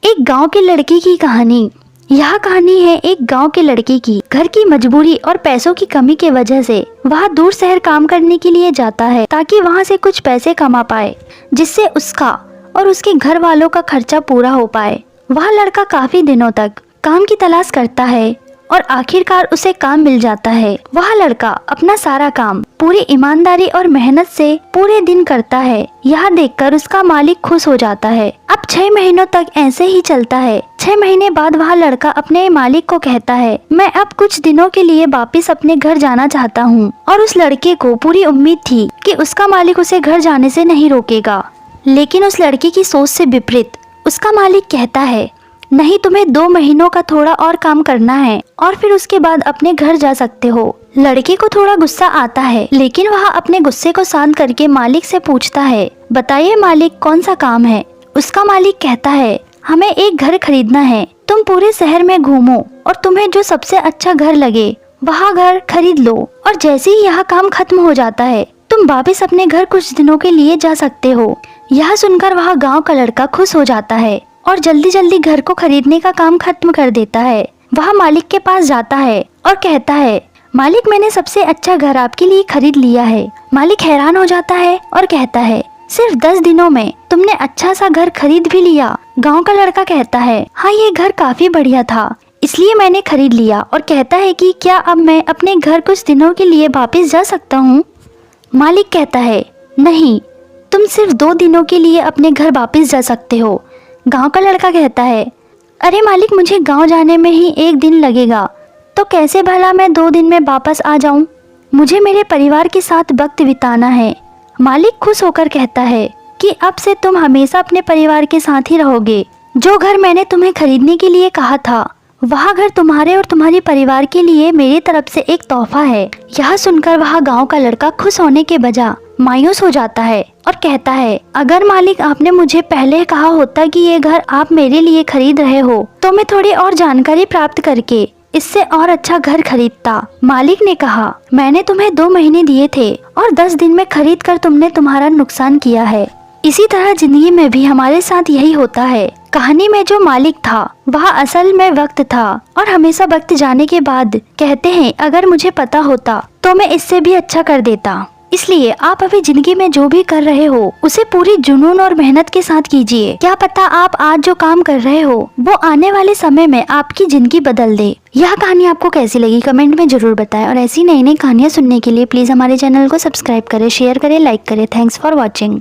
एक गांव के लड़के की कहानी। यह कहानी है एक गांव के लड़के की। घर की मजबूरी और पैसों की कमी के वजह से वह दूर शहर काम करने के लिए जाता है ताकि वहां से कुछ पैसे कमा पाए, जिससे उसका और उसके घर वालों का खर्चा पूरा हो पाए। वह लड़का काफी दिनों तक काम की तलाश करता है और आखिरकार उसे काम मिल जाता है। वह लड़का अपना सारा काम पूरी ईमानदारी और मेहनत से पूरे दिन करता है। यह देखकर उसका मालिक खुश हो जाता है। अब 6 महीनों तक ऐसे ही चलता है। 6 महीने बाद वह लड़का अपने मालिक को कहता है, मैं अब कुछ दिनों के लिए वापस अपने घर जाना चाहता हूँ। और उस लड़के को पूरी उम्मीद थी कि उसका मालिक उसे घर जाने से नहीं रोकेगा, लेकिन उस लड़के की सोच से विपरीत उसका मालिक कहता है, नहीं, तुम्हें 2 महीनों का थोड़ा और काम करना है और फिर उसके बाद अपने घर जा सकते हो। लड़के को थोड़ा गुस्सा आता है, लेकिन वह अपने गुस्से को शांत करके मालिक से पूछता है, बताइए मालिक, कौन सा काम है। उसका मालिक कहता है, हमें एक घर खरीदना है। तुम पूरे शहर में घूमो और तुम्हें जो सबसे अच्छा घर लगे वह घर खरीद लो, और जैसे ही यह काम खत्म हो जाता है तुम वापस अपने घर कुछ दिनों के लिए जा सकते हो। यह सुनकर वह गाँव का लड़का खुश हो जाता है और जल्दी जल्दी घर को खरीदने का काम खत्म कर देता है। वह मालिक के पास जाता है और कहता है, मालिक, मैंने सबसे अच्छा घर आपके लिए खरीद लिया है। मालिक हैरान हो जाता है और कहता है, सिर्फ 10 दिनों में तुमने अच्छा सा घर खरीद भी लिया। गांव का लड़का कहता है, हाँ, ये घर काफी बढ़िया था, इसलिए मैंने खरीद लिया। और कहता है कि क्या अब मैं अपने घर कुछ दिनों के लिए वापस जा सकता हूँ। मालिक कहता है, नहीं, तुम सिर्फ 2 दिनों के लिए अपने घर वापस जा सकते हो। गांव का लड़का कहता है, अरे मालिक, मुझे गांव जाने में ही 1 दिन लगेगा, तो कैसे भला मैं 2 दिन में वापस आ जाऊं? मुझे मेरे परिवार के साथ वक्त बिताना है। मालिक खुश होकर कहता है कि अब से तुम हमेशा अपने परिवार के साथ ही रहोगे। जो घर मैंने तुम्हें खरीदने के लिए कहा था, वह घर तुम्हारे और तुम्हारे परिवार के लिए मेरी तरफ से एक तोहफा है। यह सुनकर वह गाँव का लड़का खुश होने के बजाय मायूस हो जाता है और कहता है, अगर मालिक आपने मुझे पहले कहा होता कि ये घर आप मेरे लिए खरीद रहे हो, तो मैं थोड़ी और जानकारी प्राप्त करके इससे और अच्छा घर खरीदता। मालिक ने कहा, मैंने तुम्हें 2 महीने दिए थे और 10 दिन में खरीद कर तुमने तुम्हारा नुकसान किया है। इसी तरह जिंदगी में भी हमारे साथ यही होता है। कहानी में जो मालिक था वह असल में वक्त था, और हमेशा वक्त जाने के बाद कहते हैं, अगर मुझे पता होता तो मैं इससे भी अच्छा कर देता। इसलिए आप अभी जिंदगी में जो भी कर रहे हो उसे पूरी जुनून और मेहनत के साथ कीजिए। क्या पता आप आज जो काम कर रहे हो वो आने वाले समय में आपकी जिंदगी बदल दे। यह कहानी आपको कैसी लगी कमेंट में जरूर बताएं, और ऐसी नई नई कहानियाँ सुनने के लिए प्लीज हमारे चैनल को सब्सक्राइब करें, शेयर करें, लाइक करें। Thanks for watching.